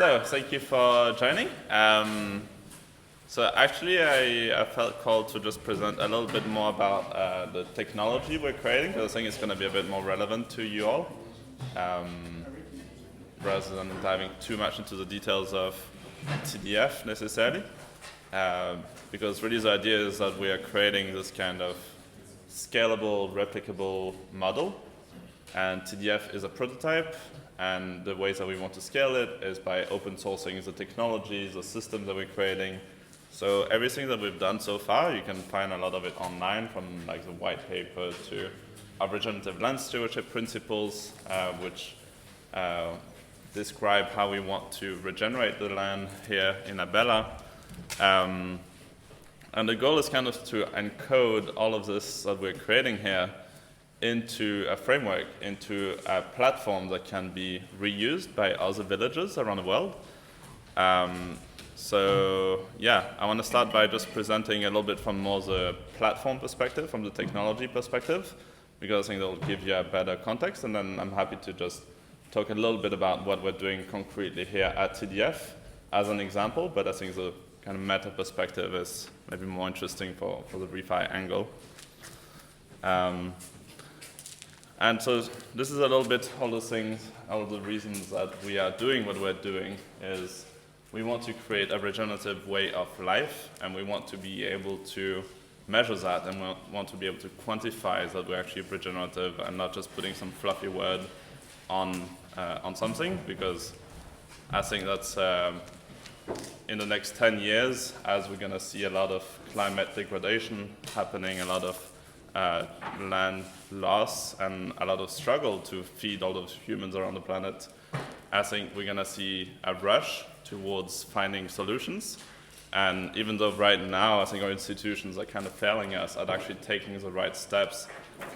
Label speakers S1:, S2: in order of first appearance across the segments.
S1: So, thank you for joining. So actually, I felt called to just present a little bit more about the technology we're creating, because I think it's going to be a bit more relevant to you all, rather than diving too much into the details of TDF necessarily. Because really the idea is that we are creating this kind of scalable, replicable model, and TDF is a prototype, and the ways that we want to scale it is by open sourcing the technologies, the systems that we're creating. So everything that we've done so far, you can find a lot of it online, from like the white paper to our regenerative land stewardship principles, which describe how we want to regenerate the land here in Abella. And the goal is kind of to encode all of this that we're creating here into a framework, into a platform that can be reused by other villages around the world. So yeah, I want to start by just presenting a little bit from more the platform perspective, from the technology perspective, because I think that'll give you a better context, and then I'm happy to just talk a little bit about what we're doing concretely here at TDF as an example, but I think the kind of meta perspective is maybe more interesting for the ReFi angle. And so this is a little bit all the things, all the reasons that we are doing what we're doing is we want to create a regenerative way of life, and we want to be able to measure that, and we want to be able to quantify that we're actually regenerative and not just putting some fluffy word on something, because I think that's in the next 10 years, as we're going to see a lot of climate degradation happening, a lot of land loss, and a lot of struggle to feed all those humans around the planet, I think we're going to see a rush towards finding solutions. And even though right now I think our institutions are kind of failing us at actually taking the right steps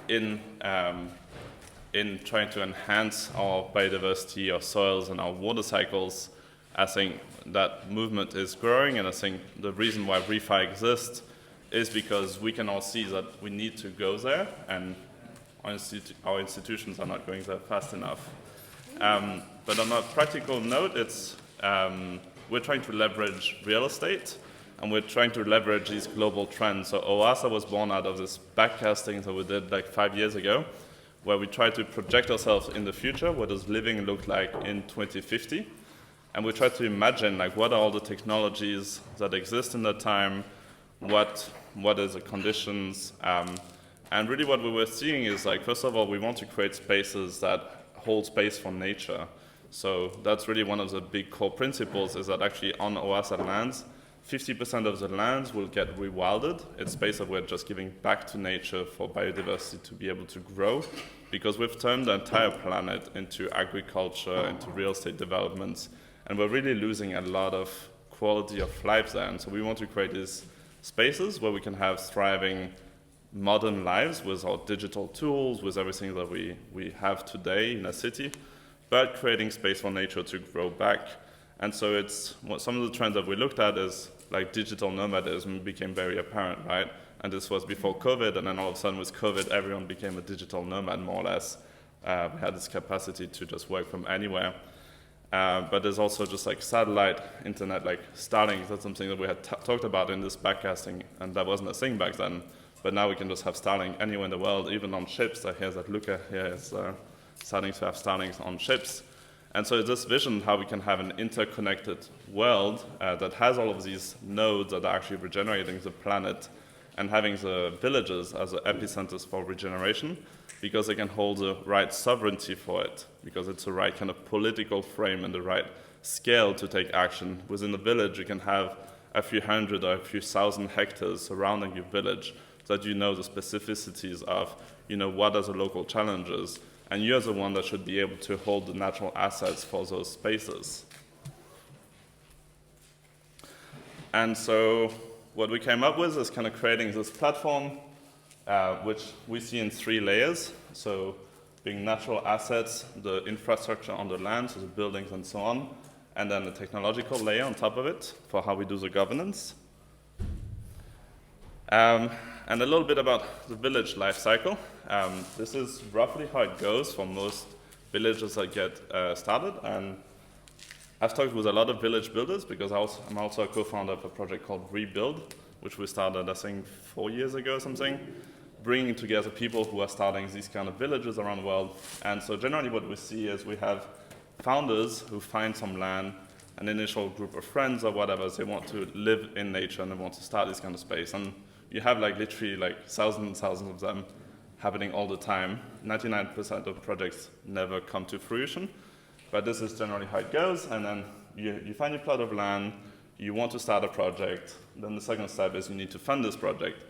S1: in trying to enhance our biodiversity, our soils, and our water cycles, I think that movement is growing, and I think the reason why ReFi exists is because we can all see that we need to go there, and our institutions are not going there fast enough. But on a practical note, it's we're trying to leverage real estate, and we're trying to leverage these global trends. So OASA was born out of this backcasting that we did like 5 years ago, where we try to project ourselves in the future. What does living look like in 2050? And we try to imagine like what are all the technologies that exist in that time, what is the conditions, and really what we were seeing is like, first of all, we want to create spaces that hold space for nature. So that's really one of the big core principles, is that actually on OASA lands, 50% of the lands will get rewilded. It's space that we're just giving back to nature for biodiversity to be able to grow, because we've turned the entire planet into agriculture, into real estate developments, and we're really losing a lot of quality of life there. And so we want to create these spaces where we can have thriving modern lives with our digital tools, with everything that we have today in a city, but creating space for nature to grow back. And so it's some of the trends that we looked at is like digital nomadism became very apparent, right? And this was before COVID, and then all of a sudden with COVID, everyone became a digital nomad, more or less. We had this capacity to just work from anywhere. But there's also just like satellite internet, like Starlink. That's something that we had talked about in this backcasting, and that wasn't a thing back then. But now we can just have Starlink anywhere in the world, even on ships. I hear that Luca here is starting to have Starlinks on ships. And so this vision, how we can have an interconnected world that has all of these nodes that are actually regenerating the planet, and having the villages as the epicenters for regeneration, because they can hold the right sovereignty for it, because it's the right kind of political frame and the right scale to take action. Within the village, you can have a few hundred or a few thousand hectares surrounding your village, so that you know the specificities of, what are the local challenges, and you're the one that should be able to hold the natural assets for those spaces. And so what we came up with is kind of creating this platform, which we see in 3 layers. So being natural assets, the infrastructure on the land, so the buildings and so on, and then the technological layer on top of it for how we do the governance. And a little bit about the village life cycle. This is roughly how it goes for most villages that get started. And I've talked with a lot of village builders because I'm also a co-founder of a project called Rebuild, which we started, I think, 4 years ago or something, bringing together people who are starting these kind of villages around the world. And so generally what we see is we have founders who find some land, an initial group of friends or whatever, they want to live in nature and they want to start this kind of space. And you have like literally like thousands and thousands of them happening all the time. 99% of projects never come to fruition, but this is generally how it goes. And then you find a plot of land, you want to start a project, then the second step is you need to fund this project.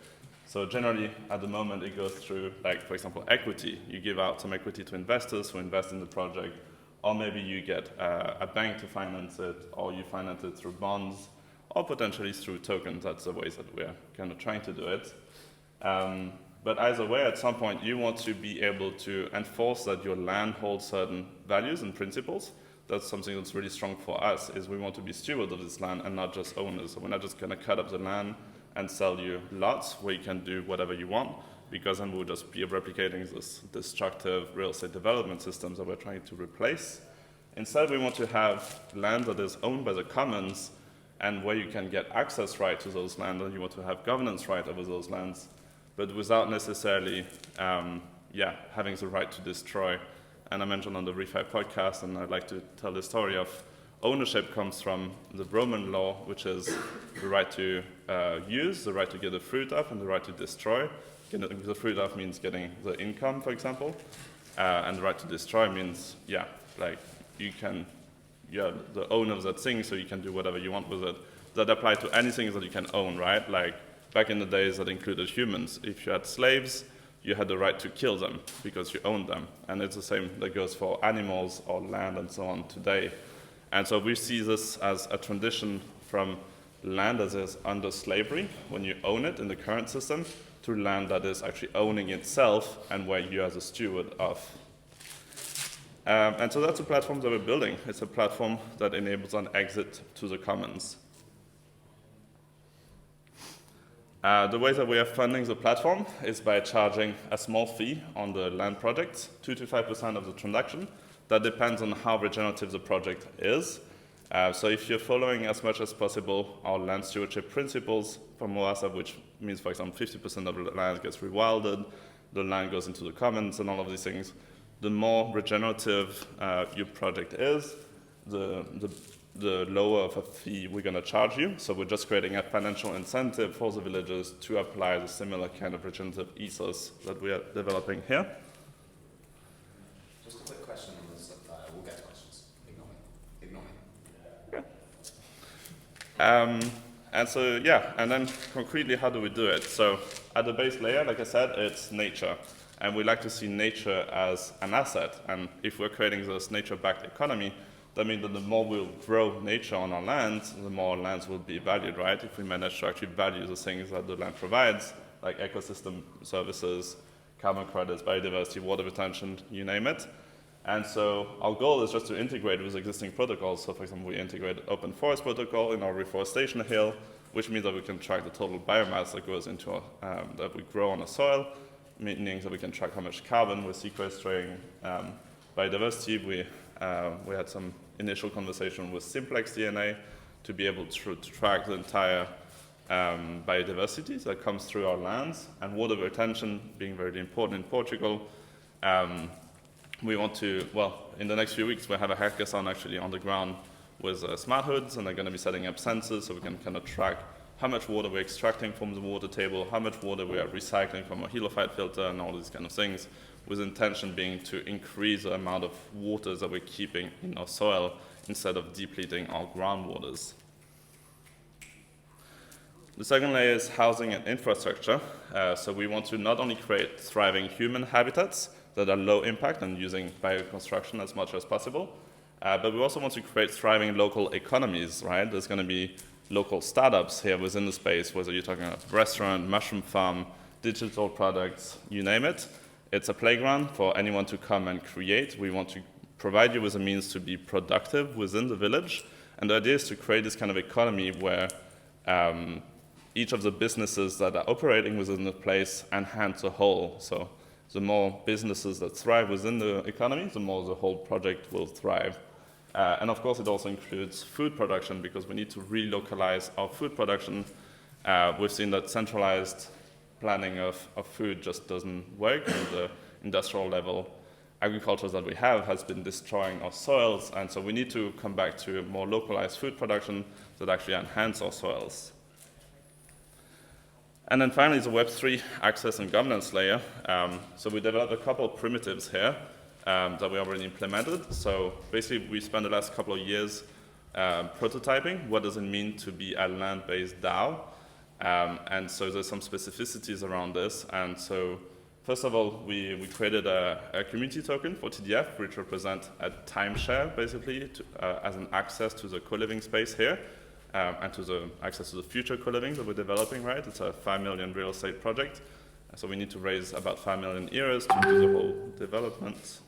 S1: So generally, at the moment, it goes through, like, for example, equity. You give out some equity to investors who invest in the project, or maybe you get a bank to finance it, or you finance it through bonds, or potentially through tokens. That's the ways that we're kind of trying to do it. But either way, at some point, you want to be able to enforce that your land holds certain values and principles. That's something that's really strong for us, is we want to be stewards of this land and not just owners. So we're not just going to cut up the land and sell you lots where you can do whatever you want, because then we'll just be replicating this destructive real estate development systems that we're trying to replace. Instead, we want to have land that is owned by the commons and where you can get access right to those lands, and you want to have governance right over those lands, but without necessarily having the right to destroy. And I mentioned on the ReFi podcast, and I'd like to tell the story of ownership comes from the Roman law, which is the right to use, the right to get the fruit of, and the right to destroy. Getting the fruit of means getting the income, for example, and the right to destroy means, you're the owner of that thing, so you can do whatever you want with it. That applies to anything that you can own, right? Like back in the days, that included humans. If you had slaves, you had the right to kill them because you owned them. And it's the same that goes for animals or land and so on today. And so we see this as a transition from land that is under slavery, when you own it in the current system, to land that is actually owning itself and where you are the steward of. And so that's a platform that we're building. It's a platform that enables an exit to the commons. The way that we are funding the platform is by charging a small fee on the land projects, 2 to 5% of the transaction. That depends on how regenerative the project is. So if you're following as much as possible our land stewardship principles from OASA, which means, for example, 50% of the land gets rewilded, the land goes into the commons and all of these things, the more regenerative your project is, the lower of a fee we're going to charge you. So we're just creating a financial incentive for the villagers to apply the similar kind of regenerative ethos that we are developing here.
S2: Just a quick question on this. We'll get to questions. Ignore me.
S1: Okay. And then concretely, how do we do it? So at the base layer, like I said, it's nature. And we like to see nature as an asset. And if we're creating this nature-backed economy, that means that the more we'll grow nature on our lands, the more our lands will be valued, right? If we manage to actually value the things that the land provides, like ecosystem services, carbon credits, biodiversity, water retention, you name it. And so our goal is just to integrate with existing protocols. So for example, we integrate open forest protocol in our reforestation hill, which means that we can track the total biomass that goes into that we grow on the soil, meaning that we can track how much carbon we're sequestering. Biodiversity, we had some initial conversation with Simplex DNA to be able to track the entire biodiversity that comes through our lands, and water retention being very important in Portugal. We want to, in the next few weeks, we'll have a hackathon actually on the ground with smart hoods, and they're going to be setting up sensors so we can kind of track how much water we're extracting from the water table, how much water we are recycling from a heliophite filter, and all these kind of things, with intention being to increase the amount of water that we're keeping in our soil instead of depleting our groundwaters. The second layer is housing and infrastructure. So we want to not only create thriving human habitats that are low impact and using bioconstruction as much as possible, but we also want to create thriving local economies, right? There's going to be local startups here within the space, whether you're talking about restaurant, mushroom farm, digital products, you name it. It's a playground for anyone to come and create. We want to provide you with a means to be productive within the village. And the idea is to create this kind of economy where each of the businesses that are operating within the place enhance the whole. So the more businesses that thrive within the economy, the more the whole project will thrive. And of course, it also includes food production because we need to relocalize our food production. We've seen that centralized planning of food just doesn't work on the industrial level. Agriculture that we have has been destroying our soils, and so we need to come back to more localized food production that actually enhance our soils. And then finally, the Web3 access and governance layer. So we developed a couple of primitives here that we already implemented. So basically, we spent the last couple of years prototyping what does it mean to be a land-based DAO. And so there's some specificities around this. And so first of all, we created a community token for TDF, which represents a timeshare, basically, as an access to the co-living space here, and to the access to the future co-living that we're developing, right? It's a 5 million real estate project. So we need to raise about 5 million euros to do the whole development.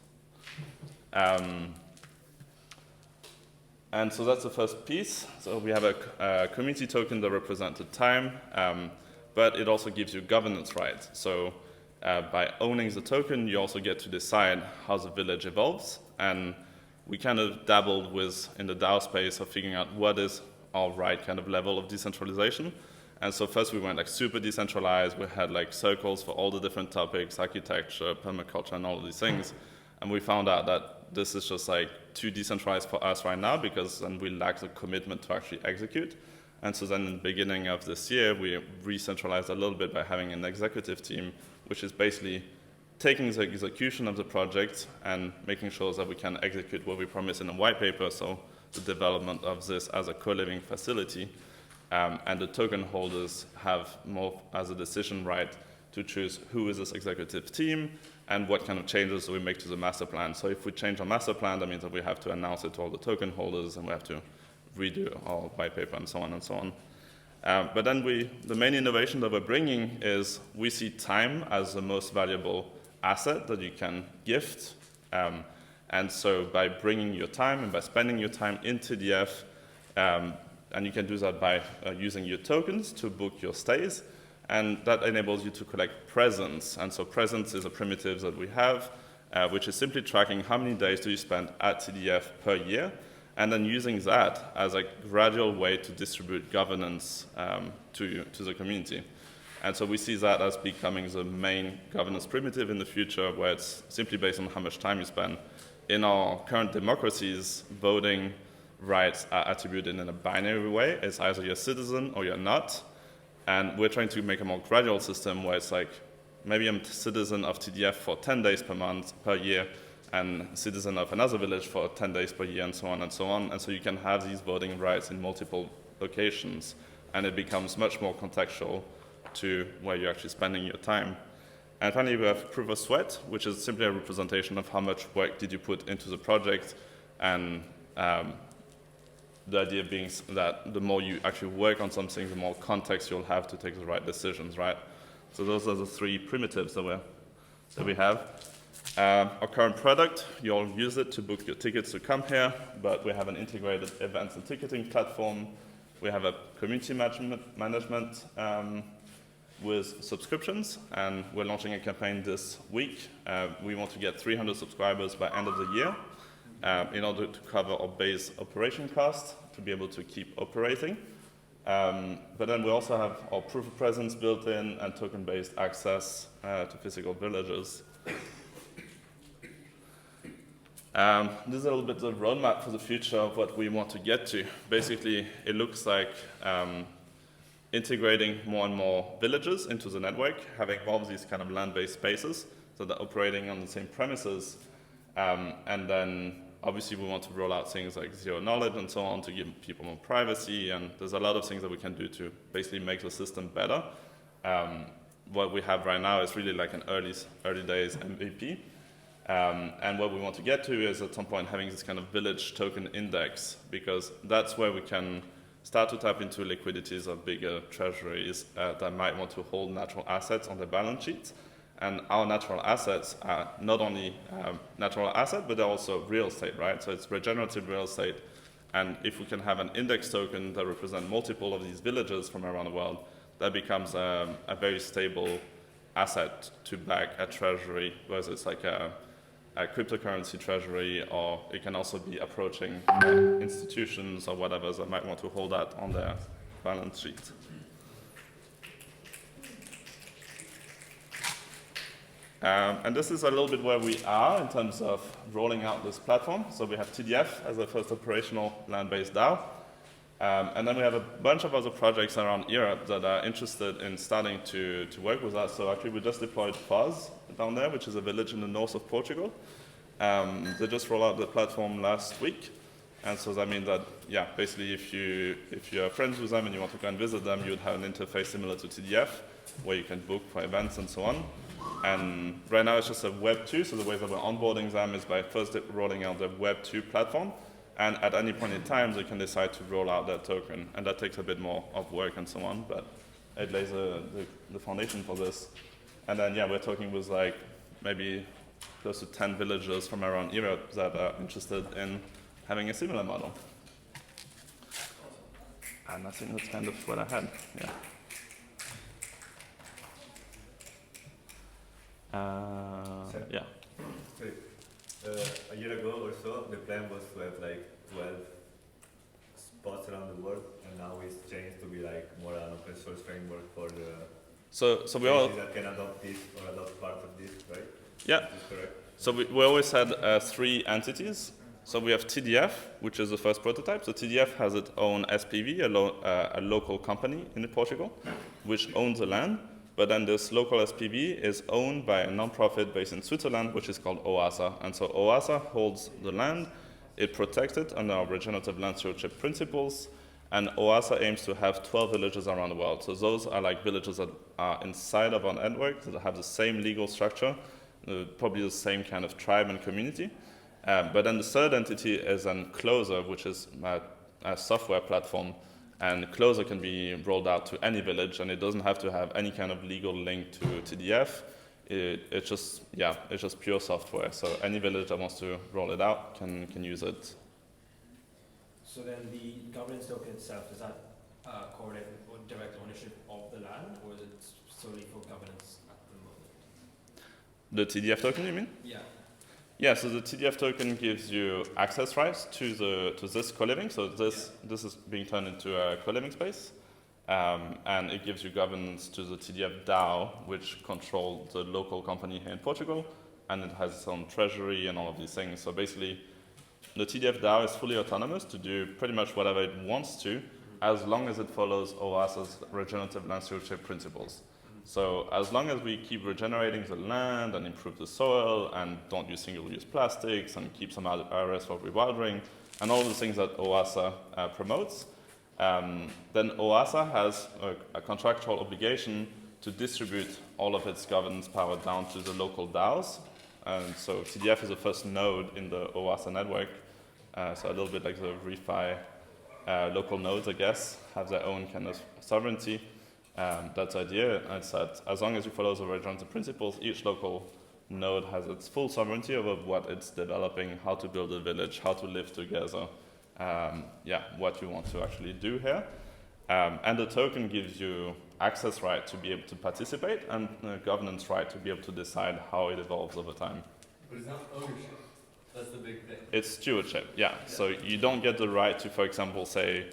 S1: And so that's the first piece. So we have a community token that represents the time, but it also gives you governance rights. So by owning the token, you also get to decide how the village evolves. And we kind of dabbled in the DAO space of figuring out what is our right kind of level of decentralization. And so first we went like super decentralized. We had like circles for all the different topics, architecture, permaculture, and all of these things. And we found out that this is just like too decentralized for us right now because then we lack the commitment to actually execute. And so then in the beginning of this year, we re-centralized a little bit by having an executive team, which is basically taking the execution of the project and making sure that we can execute what we promised in the white paper, so the development of this as a co-living facility. And the token holders have more as a decision right to choose who is this executive team and what kind of changes do we make to the master plan. So if we change our master plan, that means that we have to announce it to all the token holders and we have to redo our white paper and so on and so on. But then the main innovation that we're bringing is we see time as the most valuable asset that you can gift. And so by bringing your time and by spending your time in TDF, and you can do that by using your tokens to book your stays, and that enables you to collect presence. And so presence is a primitive that we have, which is simply tracking how many days do you spend at TDF per year, and then using that as a gradual way to distribute governance to the community. And so we see that as becoming the main governance primitive in the future, where it's simply based on how much time you spend. In our current democracies, voting rights are attributed in a binary way. It's either you're a citizen or you're not. And we're trying to make a more gradual system where it's like, maybe I'm a citizen of TDF for 10 days per year, and citizen of another village for 10 days per year, and so on and so on. And so you can have these voting rights in multiple locations, and it becomes much more contextual to where you're actually spending your time. And finally, we have proof of sweat, which is simply a representation of how much work did you put into the project, and the idea being that the more you actually work on something, the more context you'll have to take the right decisions, right? So those are the three primitives that we have. Our current product, you all use it to book your tickets to come here, but we have an integrated events and ticketing platform. We have a community management with subscriptions, and we're launching a campaign this week. We want to get 300 subscribers by end of the year in order to cover our base operation costs to be able to keep operating. But then we also have our proof of presence built in and token-based access to physical villages. This is a little bit the roadmap for the future of what we want to get to. Basically, it looks like integrating more and more villages into the network, having more of these kind of land-based spaces so they're operating on the same premises. And then obviously we want to roll out things like zero knowledge and so on to give people more privacy, and there's a lot of things that we can do to basically make the system better. What we have right now is really like an early days MVP. And what we want to get to is at some point having this kind of village token index, because that's where we can start to tap into liquidities of bigger treasuries that might want to hold natural assets on their balance sheets. And our natural assets are not only natural asset, but they're also real estate, right? So it's regenerative real estate. And if we can have an index token that represents multiple of these villages from around the world, that becomes a very stable asset to back a treasury, whereas it's like a a cryptocurrency treasury, or it can also be approaching institutions or whatever that might want to hold that on their balance sheet. And this is a little bit where we are in terms of rolling out this platform. So we have TDF as the first operational land-based DAO. And then we have a bunch of other projects around Europe that are interested in starting to work with us. So actually we just deployed Foz down there, which is a village in the north of Portugal. They just rolled out the platform last week. And so that means that, yeah, basically if you're friends with them and you want to go and visit them, you would have an interface similar to TDF, where you can book for events and so on. And right now it's just a Web 2, so the way that we're onboarding them is by first rolling out the Web 2 platform, and at any point in time they can decide to roll out their token, and that takes a bit more of work and so on, but it lays the foundation for this. And then, yeah, we're talking with like maybe close to 10 villagers from around Europe that are interested in having a similar model. And I think that's kind of what I had, yeah. Yeah.
S3: Sorry. A year ago or so, the plan was to have like 12 spots around the world, and now it's changed to be like more an open source framework for the
S1: so we all
S3: that can adopt this or adopt part of this, right?
S1: Yeah.
S3: Is this correct?
S1: So we always had 3 entities. So we have TDF, which is the first prototype. So TDF has its own SPV, a local company in Portugal, which owns the land. But then this local SPV is owned by a nonprofit based in Switzerland, which is called OASA. And so OASA holds the land, it protects it under our regenerative land stewardship principles, and OASA aims to have 12 villages around the world. So those are like villages that are inside of our network, that have the same legal structure, probably the same kind of tribe and community. But then the third entity is Closer, which is a software platform. And Closer can be rolled out to any village, and it doesn't have to have any kind of legal link to TDF. It's just pure software. So any village that wants to roll it out can use it.
S4: So then the governance token itself, does that correlate with direct ownership of the land, or is it solely for governance at the moment?
S1: The TDF token, you mean?
S4: Yeah.
S1: Yeah, so the TDF token gives you access rights to this co-living. So this is being turned into a co-living space. And it gives you governance to the TDF DAO, which controls the local company here in Portugal. And it has its own treasury and all of these things. So basically, the TDF DAO is fully autonomous to do pretty much whatever it wants to, as long as it follows OASA's regenerative land stewardship principles. So as long as we keep regenerating the land and improve the soil and don't use single-use plastics and keep some areas for rewildering and all the things that OASA promotes, then OASA has a contractual obligation to distribute all of its governance power down to the local DAOs. And so TDF is the first node in the OASA network. So a little bit like the ReFi local nodes, I guess, have their own kind of sovereignty. That's the idea. It's that as long as you follow the regenerative principles, each local node has its full sovereignty over what it's developing, how to build a village, how to live together, what you want to actually do here. And the token gives you access right to be able to participate and governance right to be able to decide how it evolves over time.
S5: But it's not ownership. That's the big thing.
S1: It's stewardship, yeah. So you don't get the right to, for example, say,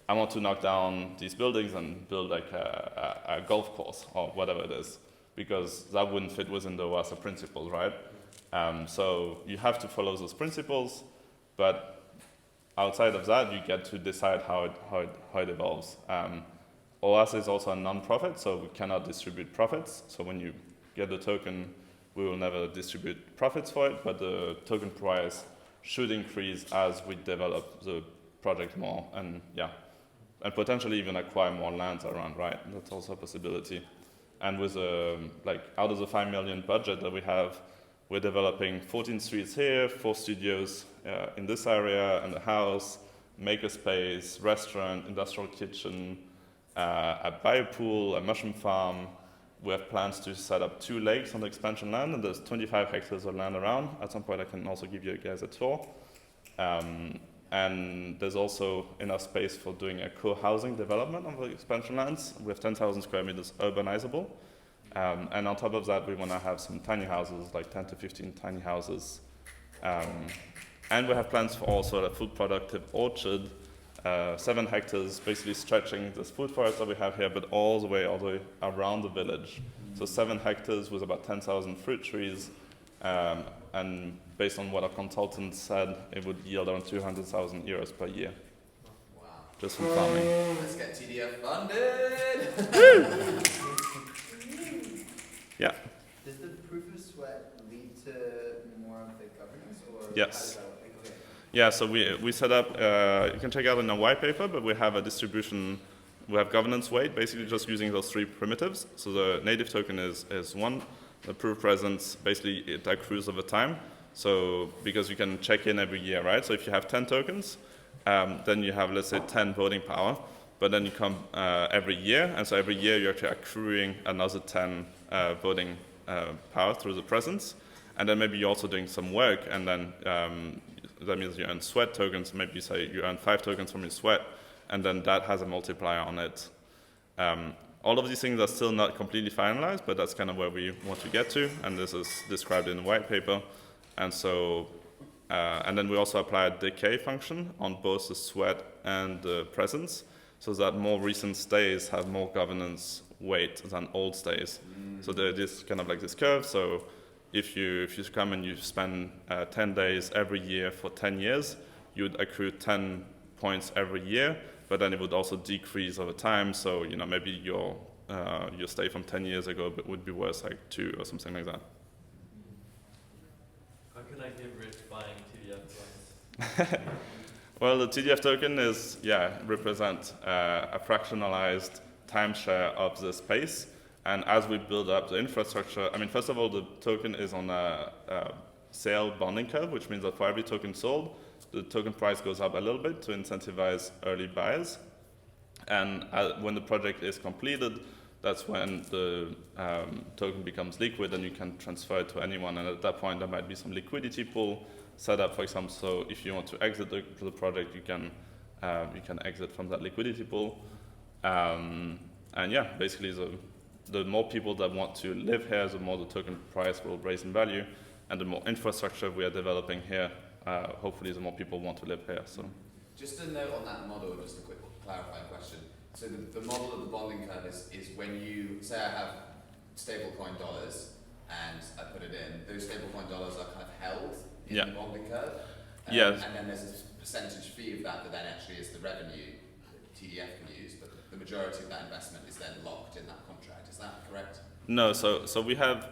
S1: I want to knock down these buildings and build like a golf course or whatever it is, because that wouldn't fit within the OASA principles, right? So you have to follow those principles, but outside of that, you get to decide how it evolves. OASA is also a non-profit, so we cannot distribute profits. So when you get the token, we will never distribute profits for it, but the token price should increase as we develop the project more, and potentially even acquire more lands around, right? That's also a possibility. And with out of the 5 million budget that we have, we're developing 14 streets here, 4 studios in this area, and a house, makerspace, restaurant, industrial kitchen, a biopool, a mushroom farm. We have plans to set up 2 lakes on the expansion land, and there's 25 hectares of land around. At some point, I can also give you guys a tour. And there's also enough space for doing a co-housing development on the expansion lands. We have 10,000 square meters urbanizable. And on top of that, we want to have some tiny houses, like 10 to 15 tiny houses And we have plans for also a food productive orchard, 7 hectares, basically stretching this food forest that we have here, but all the way around the village. So 7 hectares with about 10,000 fruit trees, and based on what our consultant said, it would yield around 200,000 euros per year,
S2: Wow.
S1: just from farming.
S2: Let's get TDF funded!
S1: Yeah.
S6: Does the proof of sweat lead to more of the governance, or
S1: Yes.
S6: how does that work? Okay.
S1: Yeah, so we set up, you can check out in our white paper, but we have a distribution, we have governance weight, basically just using those 3 primitives. So the native token is 1, the proof of presence, basically it accrues over time. So, because you can check in every year, right? So if you have 10 tokens, then you have, let's say, 10 voting power, but then you come every year, and so every year you're actually accruing another 10 voting power through the presence. And then maybe you're also doing some work, and then that means you earn sweat tokens. Maybe you say you earn 5 tokens from your sweat, and then that has a multiplier on it. All of these things are still not completely finalized, but that's kind of where we want to get to, and this is described in the white paper. And so, and then we also apply a decay function on both the sweat and the presence, so that more recent stays have more governance weight than old stays. So there is kind of like this curve. So if you come and you spend 10 days every year for 10 years, you would accrue 10 points every year, but then it would also decrease over time. So maybe your stay from 10 years ago would be worth like 2 or something like that.
S5: How can I get rich buying TDF coins?
S1: Well, the TDF token is, represent a fractionalized timeshare of the space. And as we build up the infrastructure, I mean, first of all, the token is on a sale bonding curve, which means that for every token sold, the token price goes up a little bit to incentivize early buyers. And when the project is completed, that's when the token becomes liquid and you can transfer it to anyone. And at that point, there might be some liquidity pool set up, for example. So if you want to exit the project, you can exit from that liquidity pool. And yeah, basically the more people that want to live here, the more the token price will raise in value, and the more infrastructure we are developing here, hopefully the more people want to live here. So,
S2: Just a note on that model, just a quick clarifying question. So the model of the bonding curve is when you, say I have stablecoin dollars and I put it in, those stablecoin dollars are kind of held in the bonding curve.
S1: Yes.
S2: And then there's a percentage fee of that then actually is the revenue that TDF can use, but the majority of that investment is then locked in that contract. Is that correct?
S1: No, so we have,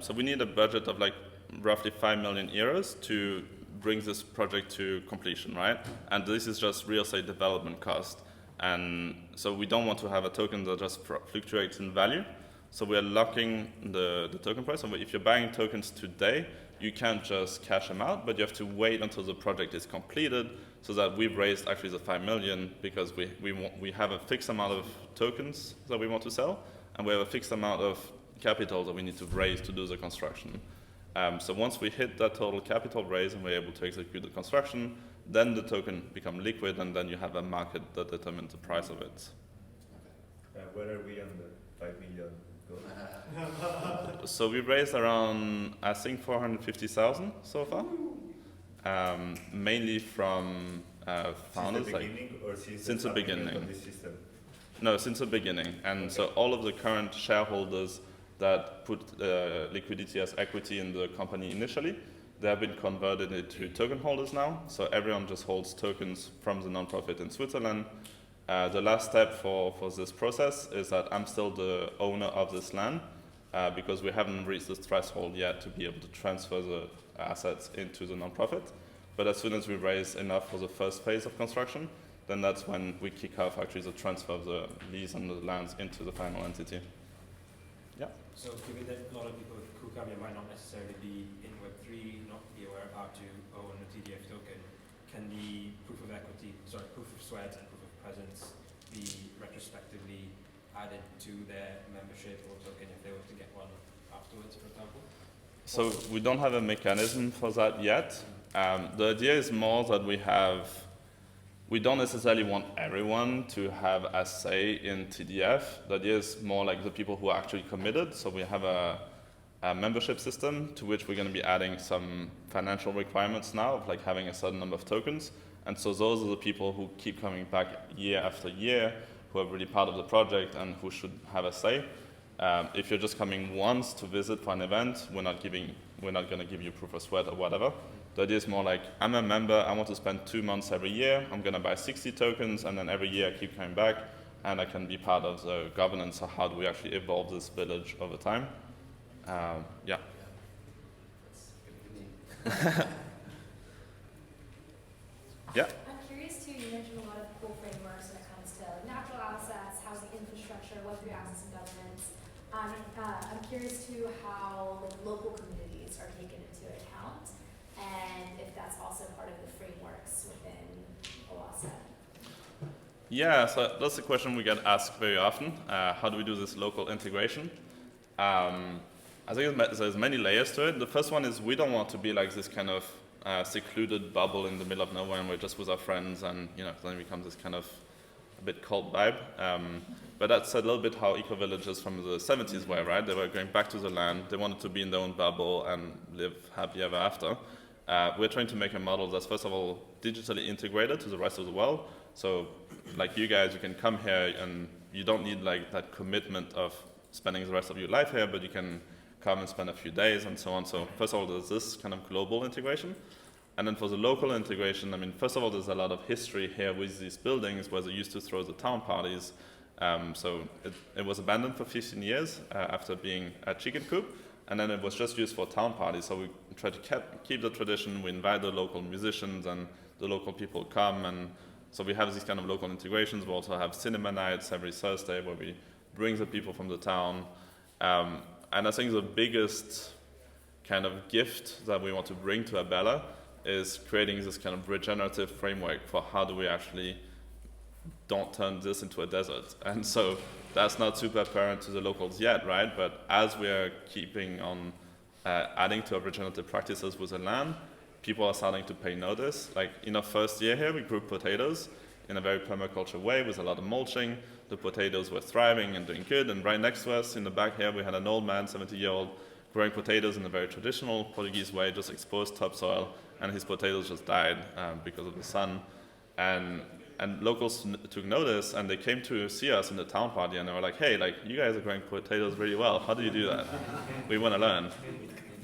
S1: so we need a budget of like roughly 5 million euros to bring this project to completion, right? And this is just real estate development cost. And so we don't want to have a token that just fluctuates in value. So we are locking the token price. So if you're buying tokens today, you can't just cash them out, but you have to wait until the project is completed, so that we've raised actually the 5 million because we have a fixed amount of tokens that we want to sell, and we have a fixed amount of capital that we need to raise to do the construction. So once we hit that total capital raise and we're able to execute the construction, then the token becomes liquid, and then you have a market that determines the price of it.
S3: Where are we on the 5 million goal?
S1: So we raised around, I think, 450,000 so far, mainly from founders.
S3: Since the beginning, or
S1: since the beginning.
S3: Of this system?
S1: No, since the beginning. And so all of the current shareholders that put liquidity as equity in the company initially, they have been converted into token holders now. So everyone just holds tokens from the nonprofit in Switzerland. The last step for this process is that I'm still the owner of this land, because we haven't reached this threshold yet to be able to transfer the assets into the nonprofit. But as soon as we raise enough for the first phase of construction, then that's when we kick off actually the transfer of the lease and the lands into the final entity. Yeah.
S4: So given that a lot of people who come here might not necessarily be in Web3, not be aware of how to own a TDF token, can the proof of sweat and proof of presence be retrospectively added to their membership or token if they were to get one afterwards, for example?
S1: So we don't have a mechanism for that yet. The idea is more that we don't necessarily want everyone to have a say in TDF. The idea is more like the people who are actually committed. So we have membership system to which we're going to be adding some financial requirements now of like having a certain number of tokens. And so those are the people who keep coming back year after year, who are really part of the project and who should have a say. If you're just coming once to visit for an event, we're not going to give you proof of sweat or whatever. The idea is more like, I'm a member, I want to spend 2 months every year, I'm going to buy 60 tokens, and then every year I keep coming back, and I can be part of the governance of how do we actually evolve this village over time. Yeah.
S2: That's good for me.
S1: Yeah.
S7: I'm curious too, you mentioned a lot of cool frameworks when it comes to natural assets, housing infrastructure, Web3 assets and governance. I'm curious too how like, local communities are taken into account and if that's also part of the frameworks within OASA.
S1: Yeah, so that's a question we get asked very often. How do we do this local integration? I think there's many layers to it. The first one is we don't want to be like this kind of secluded bubble in the middle of nowhere and we're just with our friends and then it becomes this kind of a bit cult vibe. But that's a little bit how eco-villages from the 70s were, right? They were going back to the land, they wanted to be in their own bubble and live happy ever after. We're trying to make a model that's first of all digitally integrated to the rest of the world. So like you guys, you can come here and you don't need like that commitment of spending the rest of your life here, but you can come and spend a few days and so on. So first of all, there's this kind of global integration. And then for the local integration, I mean, first of all, there's a lot of history here with these buildings where they used to throw the town parties. So it was abandoned for 15 years after being a chicken coop. And then it was just used for town parties. So we try to keep the tradition. We invite the local musicians and the local people come. And so we have these kind of local integrations. We also have cinema nights every Thursday where we bring the people from the town. And I think the biggest kind of gift that we want to bring to Abella is creating this kind of regenerative framework for how do we actually don't turn this into a desert. And so that's not super apparent to the locals yet, right? But as we are keeping on adding to our regenerative practices with the land, people are starting to pay notice. Like in our first year here, we grew potatoes in a very permaculture way with a lot of mulching. The potatoes were thriving and doing good. And right next to us in the back here, we had an old man, 70-year-old, growing potatoes in a very traditional Portuguese way, just exposed topsoil. And his potatoes just died because of the sun. And locals took notice, and they came to see us in the town party, and they were like, hey, like, you guys are growing potatoes really well. How do you do that? We want to learn.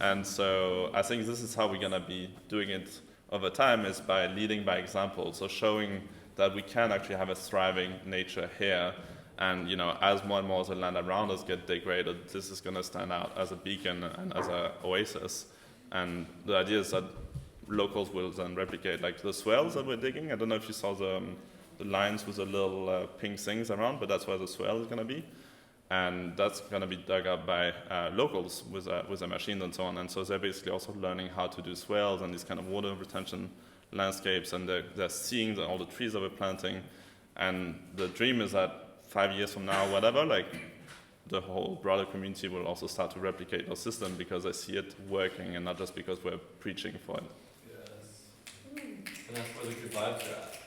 S1: And so I think this is how we're going to be doing it over time, is by leading by example. So showing that we can actually have a thriving nature here. And, as more and more of the land around us get degraded, this is going to stand out as a beacon and as an oasis. And the idea is that locals will then replicate like the swells that we're digging. I don't know if you saw the lines with the little pink things around, but that's where the swell is going to be. And that's going to be dug up by locals with a machine and so on. And so they're basically also learning how to do swells and these kind of water retention landscapes. And they're seeing all the trees that we're planting. And the dream is that 5 years from now, whatever, like the whole broader community will also start to replicate our system because they see it working and not just because we're preaching for it.
S5: And that's where the good vibes are at.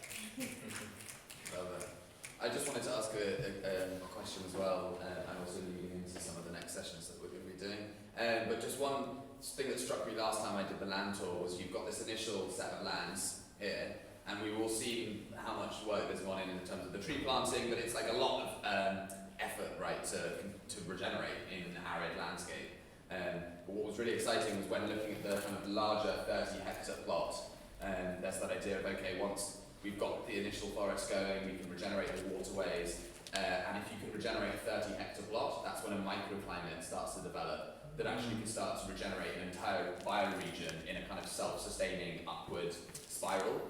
S2: I just wanted to ask a question as well, and also leading into some of the next sessions that we're going to be doing. But just one thing that struck me last time I did the land tour was you've got this initial set of lands here, and we've all seen how much work there's gone in terms of the tree planting, but it's like a lot of effort, right, to regenerate in an arid landscape. But what was really exciting was when looking at the kind of larger 30-hectare plot. There's that idea of, okay, once we've got the initial forest going, we can regenerate the waterways, and if you can regenerate a 30-hectare plot, that's when a microclimate starts to develop that actually can start to regenerate an entire bioregion in a kind of self-sustaining upward spiral.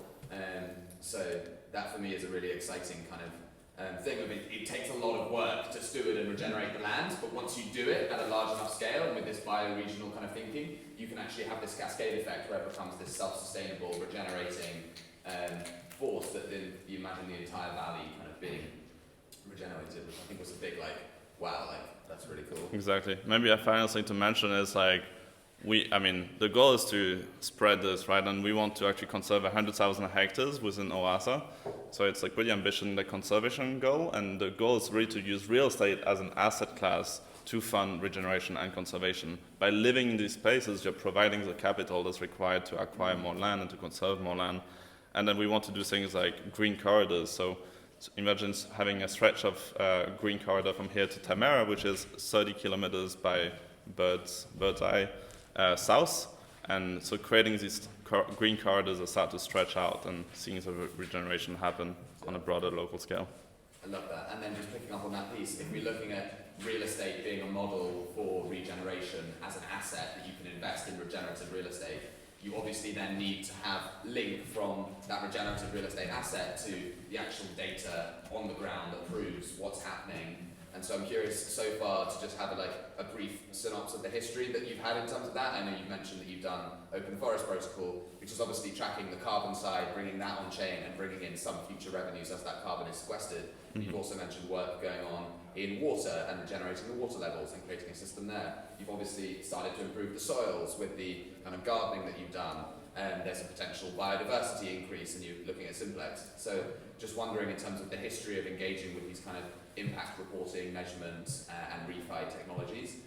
S2: So that for me is a really exciting kind of thing. I mean, it takes a lot of work to steward and regenerate the land, but once you do it at a large enough scale and with this bioregional kind of thinking, you can actually have this cascade effect where it becomes this self-sustainable, regenerating force that then you imagine the entire valley kind of being regenerated, which I think was a big wow, that's really cool.
S1: Exactly. Maybe a final thing to mention is the goal is to spread this, right? And we want to actually conserve 100,000 hectares within OASA. So it's like pretty ambitious, the conservation goal. And the goal is really to use real estate as an asset class to fund regeneration and conservation. By living in these spaces, you're providing the capital that's required to acquire more land and to conserve more land. And then we want to do things like green corridors. So imagine having a stretch of green corridor from here to Tamara, which is 30 kilometers by bird's eye south. And so creating these green corridors that start to stretch out and seeing the regeneration happen on a broader local scale.
S2: I love that. And then just picking up on that piece, if we're looking at real estate being a model for regeneration as an asset that you can invest in regenerative real estate, you obviously then need to have link from that regenerative real estate asset to the actual data on the ground that proves what's happening. And so I'm curious so far to just have a brief synopsis of the history that you've had in terms of that. I know you've mentioned that you've done Open Forest Protocol, which is obviously tracking the carbon side, bringing that on chain and bringing in some future revenues as that carbon is sequestered. Mm-hmm. You've also mentioned work going on in water and regenerating the water levels and creating a system there. You've obviously started to improve the soils with the kind of gardening that you've done. And there's a potential biodiversity increase and you're looking at simplex. So just wondering in terms of the history of engaging with these kind of impact reporting, measurement and ReFi technologies,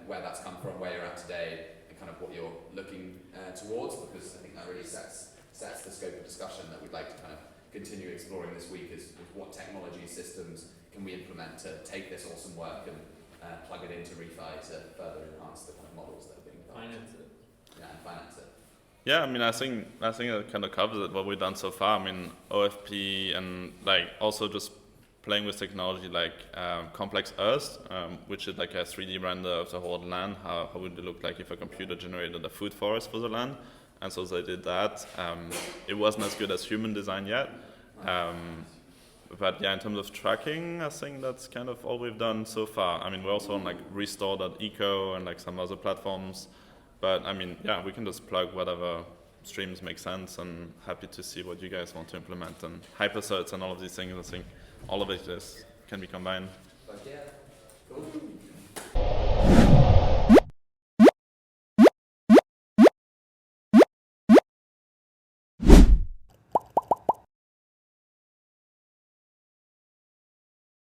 S2: where that's come from, where you're at today, and kind of what you're looking towards, because I think that really sets the scope of discussion that we'd like to kind of continue exploring this week is what technology systems can we implement to take this awesome work and plug it into ReFi to further enhance the kind of models that are being developed.
S5: Finance it.
S2: Yeah, and finance it.
S1: Yeah, I mean, I think it kind of covers it, what we've done so far. I mean, OFP and like also just playing with technology like complex Earth, which is like a 3D render of the whole land. How would it look like if a computer generated a food forest for the land? And so they did that. It wasn't as good as human design yet. But yeah, in terms of tracking, I think that's kind of all we've done so far. I mean, we're also on like restore.eco and like some other platforms. But I mean, yeah, we can just plug whatever streams make sense, and happy to see what you guys want to implement. And hypercerts and all of these things, I think all of it can be combined.
S2: But yeah.